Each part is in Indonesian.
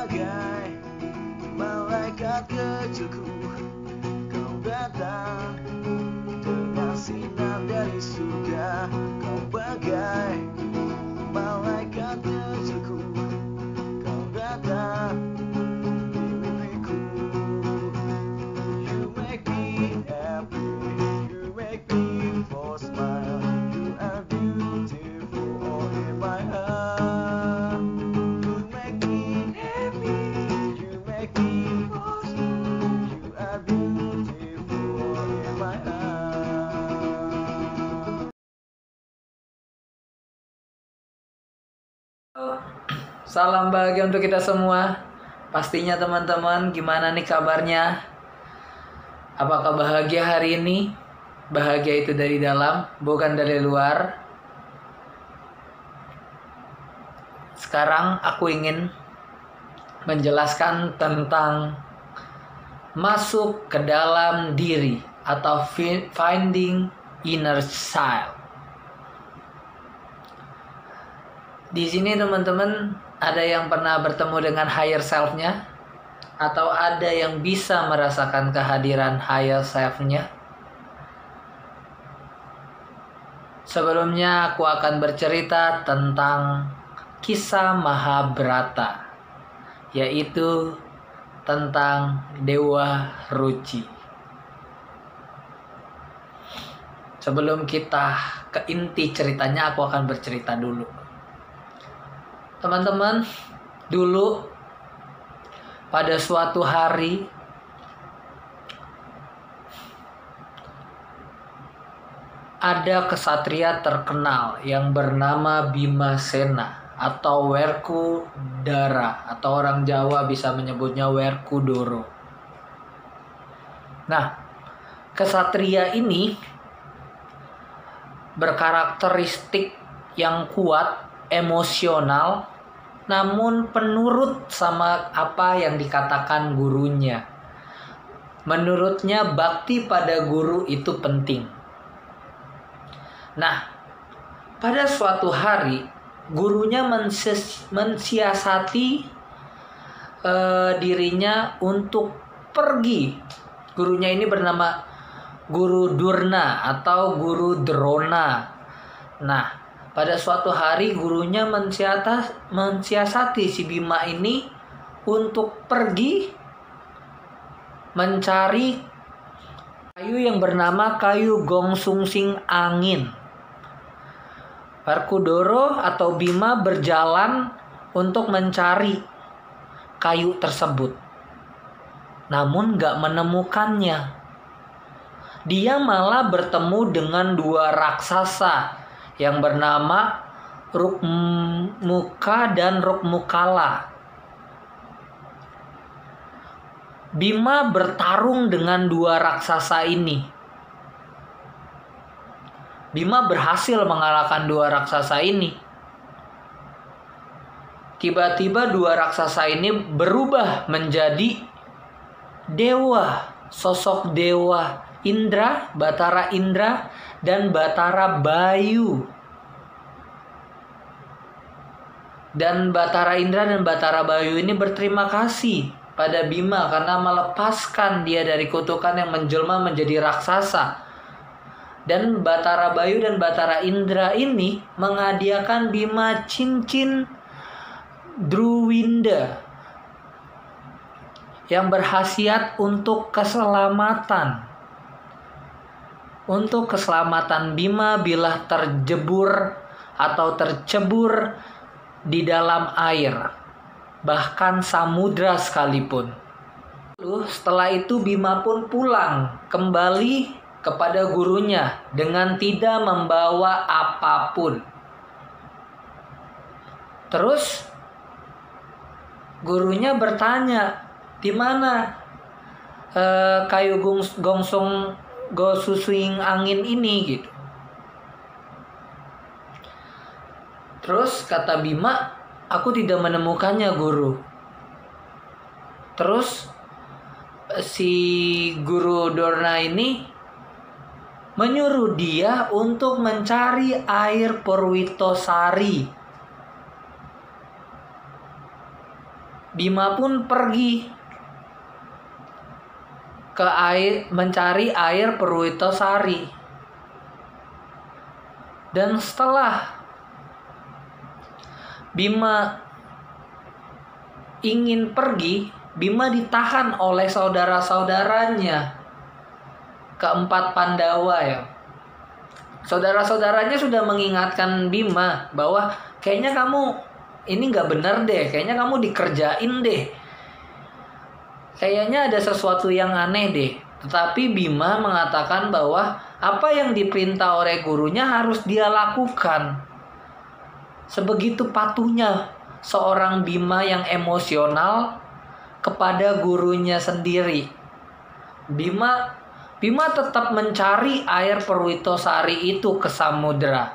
bagai malaikat kecilku, kau datang dengan sinar dari surga. Kau bagai malaikat kecilku, kau datang di mimpiku. You make me happy, you make me for smile. You are beautiful, all in my heart. You make me happy, you make me for smile. You are beautiful, all in my heart. Salam bahagia untuk kita semua. Pastinya teman-teman, gimana nih kabarnya? Apakah bahagia hari ini? Bahagia itu dari dalam, bukan dari luar. Sekarang aku ingin menjelaskan tentang masuk ke dalam diri atau finding inner child. Di sini teman-teman, ada yang pernah bertemu dengan higher self-nya? Atau ada yang bisa merasakan kehadiran higher self-nya? Sebelumnya aku akan bercerita tentang kisah Mahabharata, yaitu tentang Dewa Ruci. Sebelum kita ke inti ceritanya, aku akan bercerita dulu. Teman-teman, dulu pada suatu hari ada kesatria terkenal yang bernama Bimasena atau Werkudara, atau orang Jawa bisa menyebutnya Werkudara. Nah, kesatria ini berkarakteristik yang kuat, emosional, namun penurut sama apa yang dikatakan gurunya. Menurutnya bakti pada guru itu penting. Nah, pada suatu hari gurunya mensiasati dirinya untuk pergi. Gurunya ini bernama Guru Durna atau Guru Drona. Nah, pada suatu hari gurunya mensiasati si Bima ini untuk pergi mencari kayu yang bernama kayu gongsungsing angin. Werkudara atau Bima berjalan untuk mencari kayu tersebut, namun gak menemukannya. Dia malah bertemu dengan dua raksasa yang bernama Rukmuka dan Rukmukala. Bima bertarung dengan dua raksasa ini. Bima berhasil mengalahkan dua raksasa ini. Tiba-tiba dua raksasa ini berubah menjadi dewa, sosok dewa Indra, Batara Indra, dan Batara Bayu. Dan Batara Indra dan Batara Bayu ini berterima kasih pada Bima karena melepaskan dia dari kutukan yang menjelma menjadi raksasa. Dan Batara Bayu dan Batara Indra ini menghadiahkan Bima cincin Druwinda yang berkhasiat untuk keselamatan. Untuk keselamatan Bima bila terjebur atau tercebur di dalam air, bahkan samudra sekalipun. Lalu setelah itu Bima pun pulang kembali kepada gurunya dengan tidak membawa apapun. Terus gurunya bertanya, di mana kayu gongsungsing angin ini gitu. Terus kata Bima, aku tidak menemukannya guru. Terus si Guru Dorna ini menyuruh dia untuk mencari air Purwitosari Bima pun pergi ke air, mencari air Perwitosari. Dan setelah Bima ingin pergi, Bima ditahan oleh saudara-saudaranya, keempat Pandawa ya. Saudara-saudaranya sudah mengingatkan Bima bahwa kayaknya kamu ini nggak benar deh, kayaknya kamu dikerjain deh. Kayaknya ada sesuatu yang aneh deh. Tetapi Bima mengatakan bahwa apa yang diperintah oleh gurunya harus dia lakukan. Sebegitu patuhnya seorang Bima yang emosional kepada gurunya sendiri. Bima tetap mencari air Perwitosari itu ke samudera.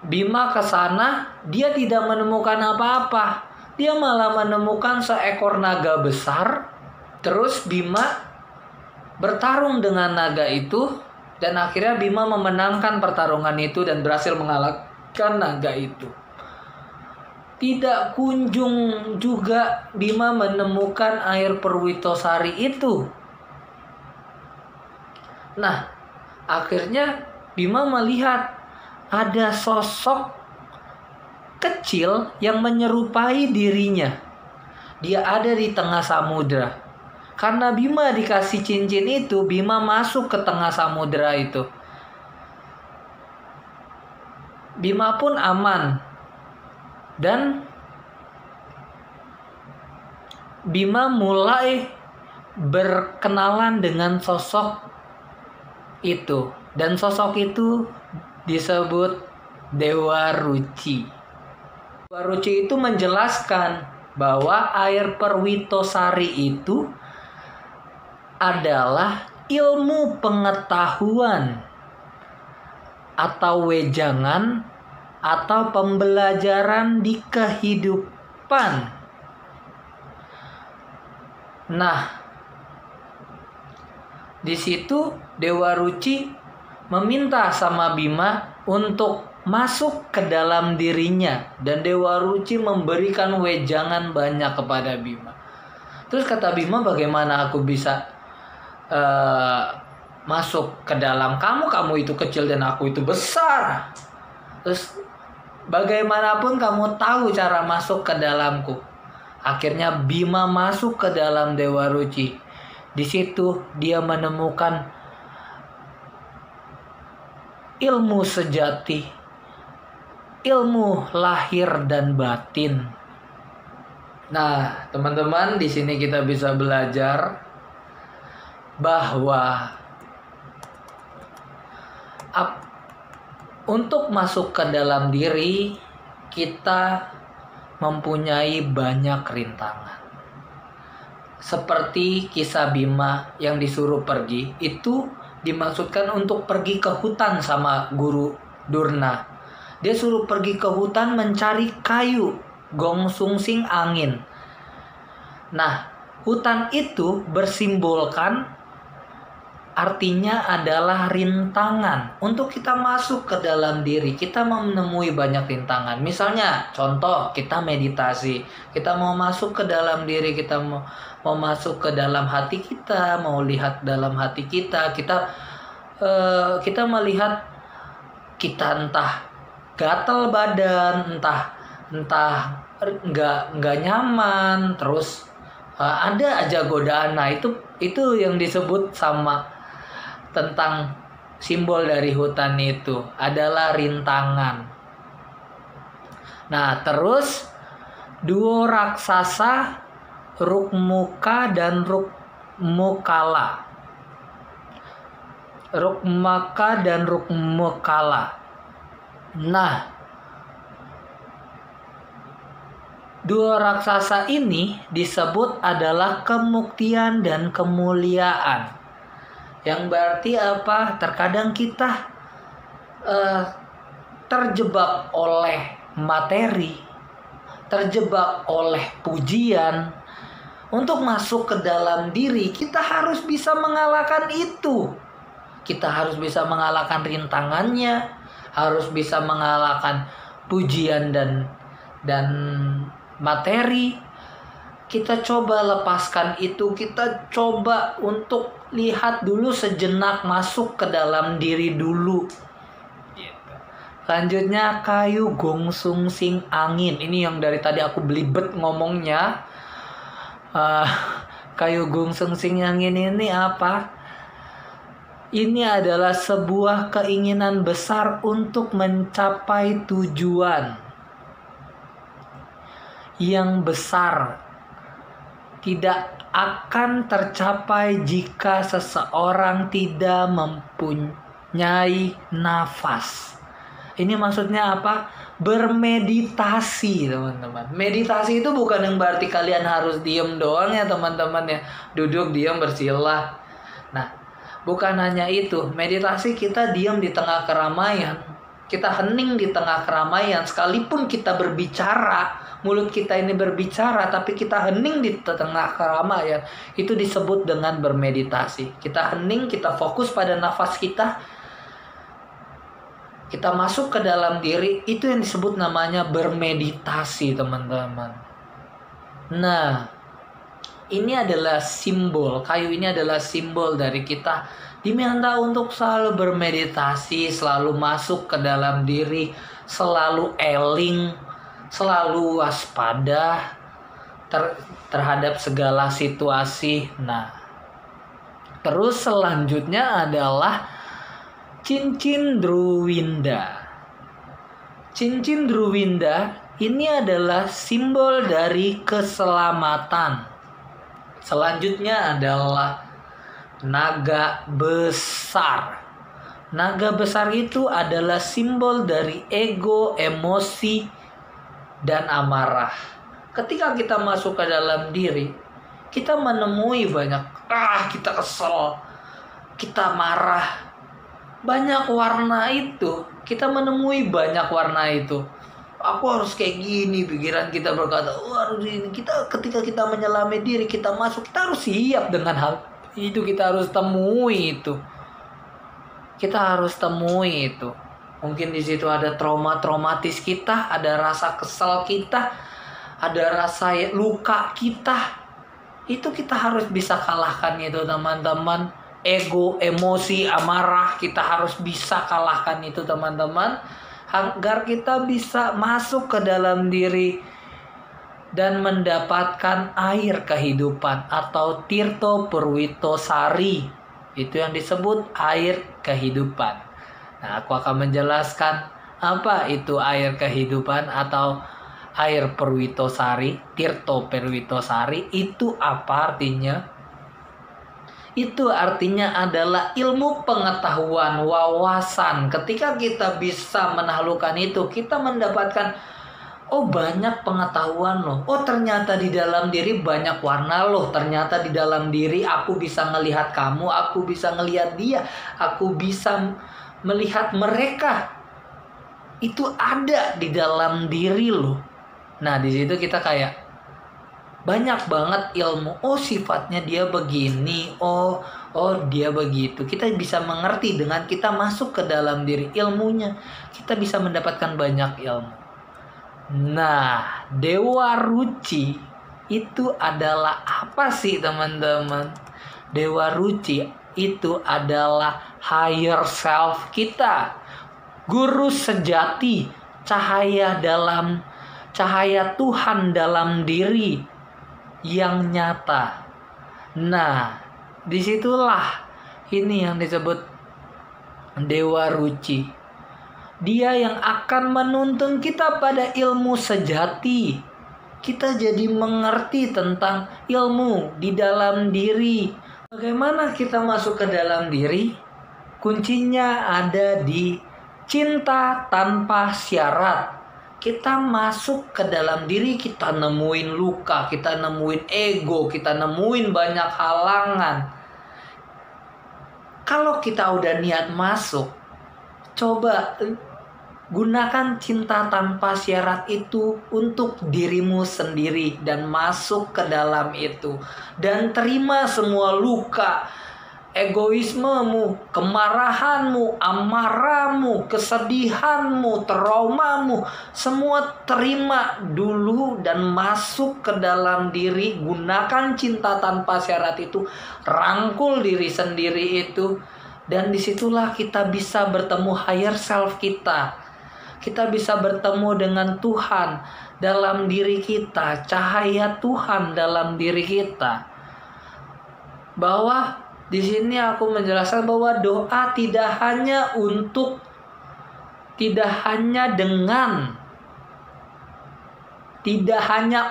Bima ke sana, dia tidak menemukan apa-apa. Dia malah menemukan seekor naga besar. Terus Bima bertarung dengan naga itu, dan akhirnya Bima memenangkan pertarungan itu dan berhasil mengalahkan naga itu. Tidak kunjung juga Bima menemukan air Perwitosari itu. Nah, akhirnya Bima melihat ada sosok kecil yang menyerupai dirinya. Dia ada di tengah samudera. Karena Bima dikasih cincin itu, Bima masuk ke tengah samudera itu. Bima pun aman. Dan Bima mulai berkenalan dengan sosok itu. Dan sosok itu disebut Dewa Ruci. Dewa Ruci itu menjelaskan bahwa air Perwitosari itu adalah ilmu pengetahuan atau wejangan atau pembelajaran di kehidupan. Nah, di situ Dewa Ruci meminta sama Bima untuk masuk ke dalam dirinya, dan Dewa Ruci memberikan wejangan banyak kepada Bima. Terus kata Bima, bagaimana aku bisa masuk ke dalam kamu itu kecil dan aku itu besar. Terus bagaimanapun kamu tahu cara masuk ke dalamku. Akhirnya Bima masuk ke dalam Dewa Ruci. Di situ dia menemukan ilmu sejati, ilmu lahir dan batin. Nah, teman-teman, di sini kita bisa belajar bahwa untuk masuk ke dalam diri kita mempunyai banyak rintangan. Seperti kisah Bima yang disuruh pergi, itu dimaksudkan untuk pergi ke hutan sama guru Durna. Dia suruh pergi ke hutan mencari kayu, gong sungsing angin. Nah, hutan itu bersimbolkan, artinya adalah rintangan. Untuk kita masuk ke dalam diri, kita menemui banyak rintangan. Misalnya, contoh, kita meditasi. Kita mau masuk ke dalam diri, kita mau masuk ke dalam hati kita, mau lihat dalam hati kita. Kita melihat kita entah gatal badan, entah nggak nyaman, terus ada aja godaan. Nah, itu yang disebut sama tentang simbol dari hutan itu adalah rintangan. Nah, terus duo raksasa Rukmuka dan Rukmukala. Rukmaka dan Rukmukala. Nah, dua raksasa ini disebut adalah kemuktian dan kemuliaan. Yang berarti apa? Terkadang kita terjebak oleh materi, terjebak oleh pujian. Untuk masuk ke dalam diri, kita harus bisa mengalahkan itu. Kita harus bisa mengalahkan rintangannya, harus bisa mengalahkan pujian dan materi, kita coba lepaskan itu. Kita coba untuk lihat dulu sejenak, masuk ke dalam diri dulu. Lanjutnya kayu gongsung sing angin. Ini yang dari tadi aku belibet ngomongnya. Kayu gongsung sing angin ini apa? Ini adalah sebuah keinginan besar untuk mencapai tujuan yang besar. Tidak akan tercapai jika seseorang tidak mempunyai nafas. Ini maksudnya apa? Bermeditasi, teman-teman. Meditasi itu bukan yang berarti kalian harus diem doang ya, teman-teman ya. Duduk, diam, bersila. Nah, bukan hanya itu. Meditasi kita diam di tengah keramaian. Kita hening di tengah keramaian. Sekalipun kita berbicara, mulut kita ini berbicara, tapi kita hening di tengah keramaian. Itu disebut dengan bermeditasi. Kita hening, kita fokus pada nafas kita. Kita masuk ke dalam diri. Itu yang disebut namanya bermeditasi, teman-teman. Nah, ini adalah simbol. Kayu ini adalah simbol dari kita diminta untuk selalu bermeditasi, selalu masuk ke dalam diri, selalu eling, selalu waspada terhadap segala situasi. Nah, terus selanjutnya adalah cincin Druwinda. Cincin Druwinda ini adalah simbol dari keselamatan. Selanjutnya adalah naga besar. Naga besar itu adalah simbol dari ego, emosi, dan amarah. Ketika kita masuk ke dalam diri, kita menemui banyak, kita kesel, kita marah. Banyak warna itu, kita menemui banyak warna itu. Aku harus kayak gini, pikiran kita berkata, harus ini. Ketika kita menyelami diri, kita masuk, kita harus siap dengan hal itu. Kita harus temui itu. Kita harus temui itu. Mungkin di situ ada trauma-traumatis kita, ada rasa kesal kita, ada rasa luka kita. Itu kita harus bisa kalahkan itu, teman-teman. Ego, emosi, amarah, kita harus bisa kalahkan itu, teman-teman, agar kita bisa masuk ke dalam diri dan mendapatkan air kehidupan atau Tirto Purwito Sari. Itu yang disebut air kehidupan. Nah, aku akan menjelaskan apa itu air kehidupan atau air Purwito Sari, Tirto Purwito Sari. Itu apa artinya? Itu artinya adalah ilmu pengetahuan, wawasan. Ketika kita bisa menaklukkan itu, kita mendapatkan, oh banyak pengetahuan loh. Oh ternyata di dalam diri banyak warna loh. Ternyata di dalam diri aku bisa melihat kamu, aku bisa melihat dia, aku bisa melihat mereka. Itu ada di dalam diri loh. Nah di situ kita kayak banyak banget ilmu. Oh sifatnya dia begini. Oh dia begitu. Kita bisa mengerti dengan kita masuk ke dalam diri ilmunya. Kita bisa mendapatkan banyak ilmu. Nah, Dewa Ruci itu adalah apa sih, teman-teman? Dewa Ruci itu adalah higher self kita. Guru sejati, cahaya Tuhan dalam diri yang nyata. Nah, disitulah ini yang disebut Dewa Ruci. Dia yang akan menuntun kita pada ilmu sejati. Kita jadi mengerti tentang ilmu di dalam diri. Bagaimana kita masuk ke dalam diri? Kuncinya ada di cinta tanpa syarat. Kita masuk ke dalam diri, kita nemuin luka, kita nemuin ego, kita nemuin banyak halangan. Kalau kita udah niat masuk, coba gunakan cinta tanpa syarat itu untuk dirimu sendiri dan masuk ke dalam itu. Dan terima semua luka egoismemu, kemarahanmu, amarahmu, kesedihanmu, traumamu, semua terima dulu dan masuk ke dalam diri. Gunakan cinta tanpa syarat itu, rangkul diri sendiri itu, dan disitulah kita bisa bertemu higher self kita. Kita bisa bertemu dengan Tuhan dalam diri kita, cahaya Tuhan dalam diri kita. Bahwa di sini aku menjelaskan bahwa doa tidak hanya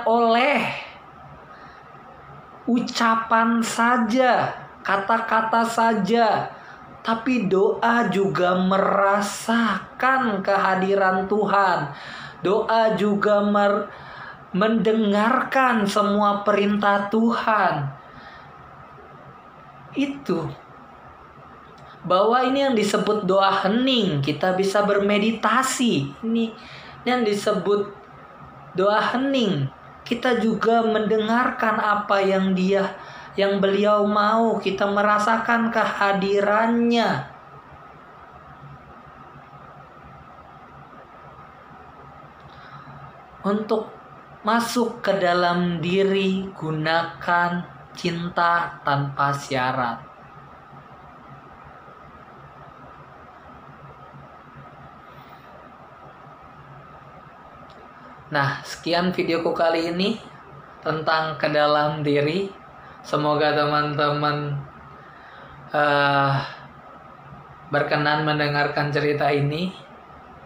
oleh ucapan saja, kata-kata saja, tapi doa juga merasakan kehadiran Tuhan. Doa juga mendengarkan semua perintah Tuhan. Itu bahwa ini yang disebut doa hening. Kita bisa bermeditasi. Ini yang disebut doa hening. Kita juga mendengarkan apa yang beliau mau. Kita merasakan kehadirannya. Untuk masuk ke dalam diri, gunakan cinta tanpa syarat. Nah, sekian videoku kali ini tentang ke dalam diri. Semoga teman-teman berkenan mendengarkan cerita ini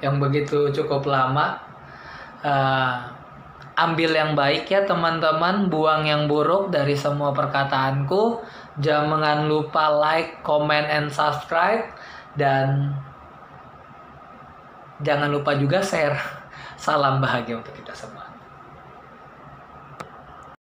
yang begitu cukup lama. Ambil yang baik ya teman-teman, buang yang buruk dari semua perkataanku. Jangan lupa like, comment, and subscribe. Dan jangan lupa juga share. Salam bahagia untuk kita semua.